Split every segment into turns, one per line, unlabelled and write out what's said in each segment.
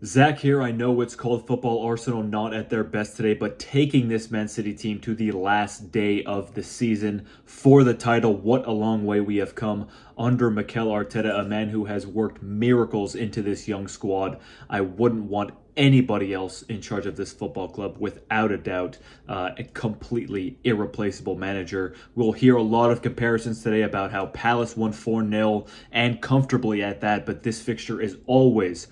Zach here. I know it's called football. Arsenal not at their best today, but taking this Man City team to the last day of the season for the title. What a long way we have come under Mikel Arteta, a man who has worked miracles into this young squad. I wouldn't want anybody else in charge of this football club, without a doubt. A completely irreplaceable manager. We'll hear a lot of comparisons today about how Palace won 4-0 and comfortably at that, but this fixture is always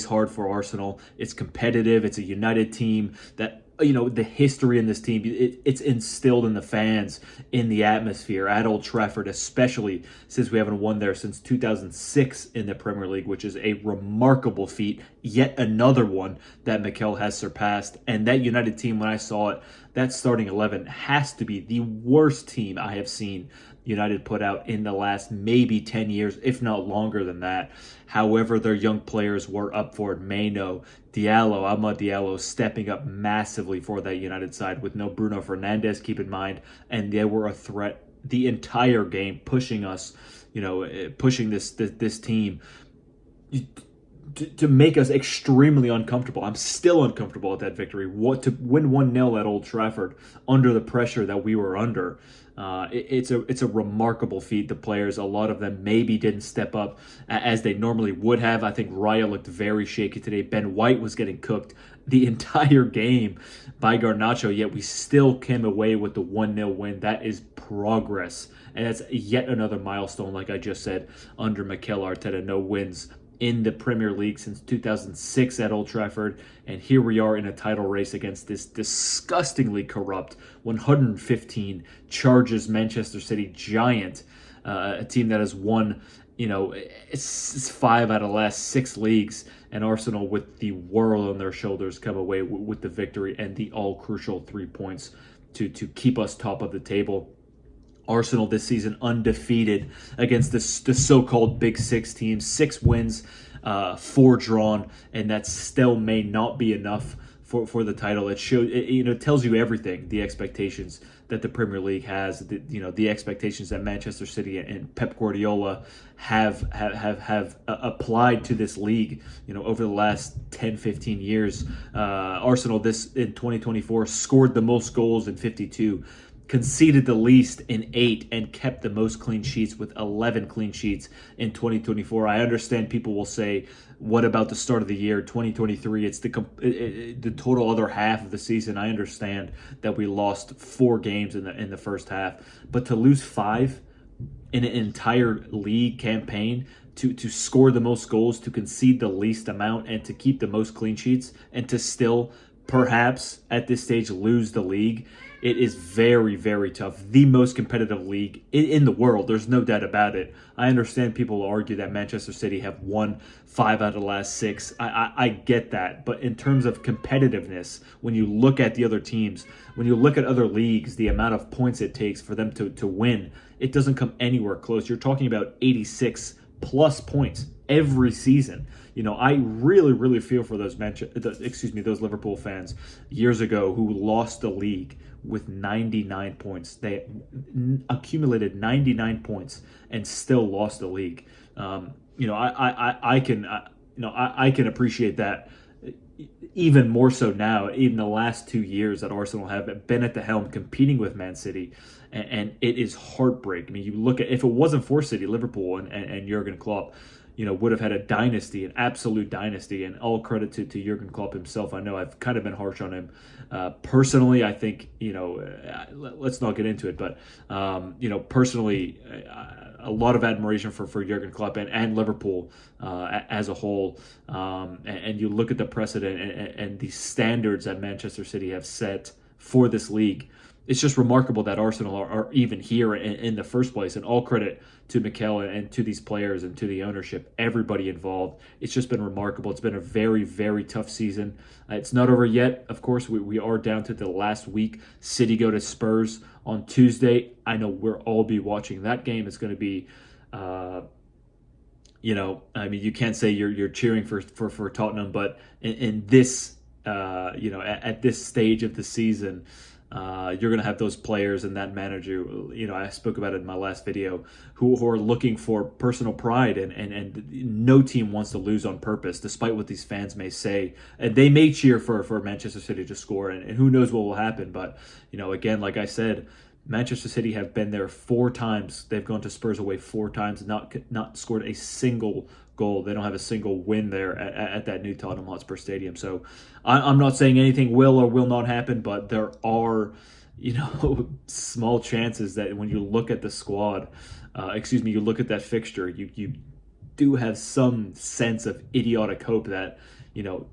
hard for Arsenal. It's competitive. It's a united team that, the history in this team, it's instilled in the fans, in the atmosphere at Old Trafford, especially since we haven't won there since 2006 in the Premier League, which is a remarkable feat. Yet another one that Mikel has surpassed. And that United team, when I saw it, that starting 11 has to be the worst team I have seen United put out in the last maybe 10 years, if not longer than that. However, their young players were up for it. Maino, Diallo, Amad Diallo stepping up massively for that United side with no Bruno Fernandes, keep in mind, and they were a threat the entire game, pushing us, pushing this team to make us extremely uncomfortable. I'm still uncomfortable at that victory. What to win 1-0 at Old Trafford under the pressure that we were under. It's a remarkable feat. The players, a lot of them maybe didn't step up as they normally would have. I think Raya looked very shaky today. Ben White was getting cooked the entire game by Garnacho, yet we still came away with the 1-0 win. That is progress. And that's yet another milestone, like I just said, under Mikel Arteta. No wins in the Premier League since 2006 at Old Trafford, and here we are in a title race against this disgustingly corrupt 115 charges Manchester City giant, a team that has won, it's 5 out of the last 6 leagues, and Arsenal, with the world on their shoulders, come away with the victory and the all crucial 3 points to keep us top of the table. Arsenal this season undefeated against the so-called Big Six teams. 6 wins, 4 drawn, and that still may not be enough for the title. It shows, it tells you everything. The expectations that the Premier League has, the expectations that Manchester City and Pep Guardiola have applied to this league, over the last 10, 15 years. Arsenal this in 2024 scored the most goals in 52. Conceded the least in 8 and kept the most clean sheets with 11 clean sheets in 2024. I understand people will say, what about the start of the year, 2023? It's the total other half of the season. I understand that we lost 4 games in the first half, but to lose 5 in an entire league campaign, to score the most goals, to concede the least amount, and to keep the most clean sheets, and to still perhaps at this stage lose the league. It is very, very tough. The most competitive league in the world. There's no doubt about it. I understand people argue that Manchester City have won 5 out of the last 6. I get that. But in terms of competitiveness, when you look at the other teams, when you look at other leagues, the amount of points it takes for them to win, it doesn't come anywhere close. You're talking about 86 plus points every season. I really, really feel for those those Liverpool fans years ago who lost the league with 99 points. They accumulated 99 points and still lost the league. I can appreciate that even more so now, even the last 2 years that Arsenal have been at the helm competing with Man City, and it is heartbreak. I mean, you look at, if it wasn't for City, Liverpool and Jurgen Klopp, would have had a dynasty, an absolute dynasty, and all credit to Jurgen Klopp himself. I know I've kind of been harsh on him. Personally, I think, let's not get into it, but, personally, a lot of admiration for Jurgen Klopp and Liverpool as a whole. And you look at the precedent and the standards that Manchester City have set for this league. It's just remarkable that Arsenal are even here in the first place, and all credit to Mikel and to these players and to the ownership, everybody involved. It's just been remarkable. It's been a very, very tough season. It's not over yet. Of course, we are down to the last week. City go to Spurs on Tuesday. I know we'll all be watching that game. It's going to be, you can't say you're cheering for Tottenham, but in this, at this stage of the season, you're going to have those players and that manager, I spoke about it in my last video, who are looking for personal pride, and no team wants to lose on purpose, despite what these fans may say. And they may cheer for Manchester City to score, and who knows what will happen. But, again, like I said, Manchester City have been there 4 times. They've gone to Spurs away 4 times, not scored a single goal. They don't have a single win there at that new Tottenham Hotspur Stadium. So I'm not saying anything will or will not happen, but there are, small chances that when you look at the squad, you look at that fixture, you do have some sense of idiotic hope that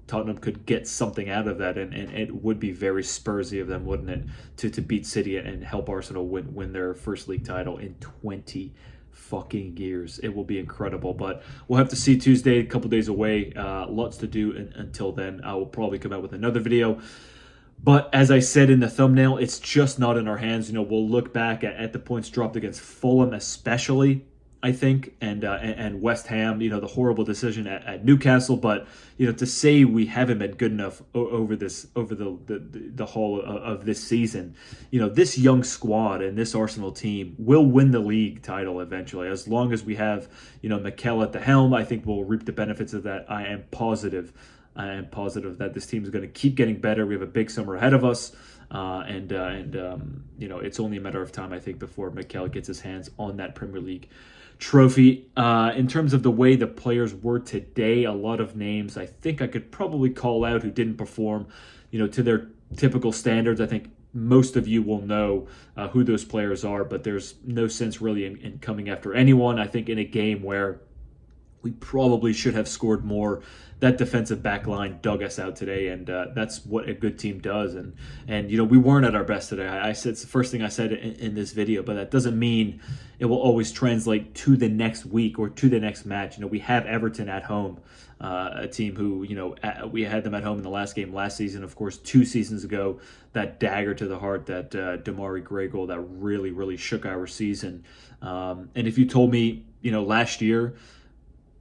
Tottenham could get something out of that, and it would be very Spursy of them, wouldn't it, to beat City and help Arsenal win their first league title in 20 fucking years. It will be incredible, but we'll have to see. Tuesday, a couple days away, lots to do, and until then I will probably come out with another video. But as I said in the thumbnail, it's just not in our hands. We'll look back at the points dropped against Fulham, especially, I think, and West Ham, the horrible decision at Newcastle. But to say we haven't been good enough over the whole of this season, this young squad and this Arsenal team will win the league title eventually, as long as we have Mikel at the helm. I think we'll reap the benefits of that. I am positive that this team is going to keep getting better. We have a big summer ahead of us. It's only a matter of time, I think, before Mikel gets his hands on that Premier League trophy. In terms of the way the players were today, a lot of names I think I could probably call out who didn't perform, to their typical standards. I think most of you will know who those players are, but there's no sense really in coming after anyone. I think in a game where we probably should have scored more, that defensive back line dug us out today, and that's what a good team does. And we weren't at our best today. I said it's the first thing I said in this video, but that doesn't mean it will always translate to the next week or to the next match. We have Everton at home, a team who we had them at home in the last game last season. Of course, 2 seasons ago, that dagger to the heart, that Demarai Gray goal that really shook our season. And if you told me last year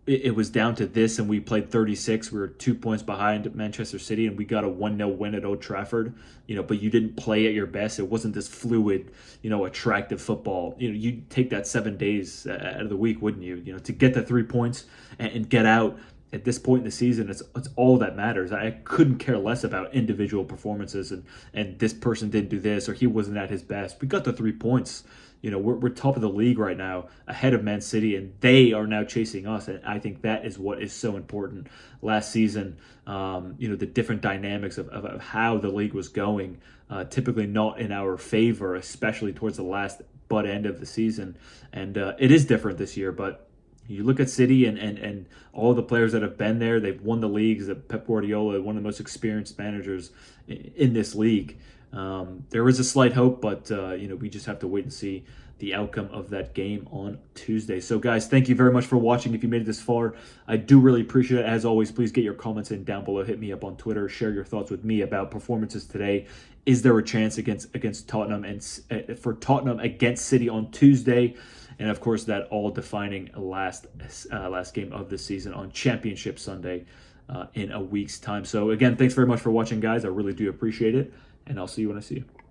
it was down to this and we played 36, we were 2 points behind Manchester City and we got a 1-0 win at Old Trafford, but you didn't play at your best, it wasn't this fluid, attractive football, you'd take that 7 days out of the week, wouldn't you? To get the 3 points and get out at this point in the season, it's all that matters. I couldn't care less about individual performances and this person didn't do this or he wasn't at his best. We got the 3 points. We're top of the league right now, ahead of Man City, and they are now chasing us. And I think that is what is so important. Last season, the different dynamics of how the league was going, typically not in our favor, especially towards the last butt end of the season. And it is different this year, but you look at City and all the players that have been there, they've won the leagues. Pep Guardiola, one of the most experienced managers in this league. There is a slight hope, but we just have to wait and see the outcome of that game on Tuesday. So guys, thank you very much for watching. If you made it this far, I do really appreciate it. As always, please get your comments in down below. Hit me up on Twitter. Share your thoughts with me about performances today. Is there a chance against Tottenham and for Tottenham against City on Tuesday? And of course, that all-defining last game of the season on Championship Sunday in a week's time. So again, thanks very much for watching, guys. I really do appreciate it. And I'll see you when I see you.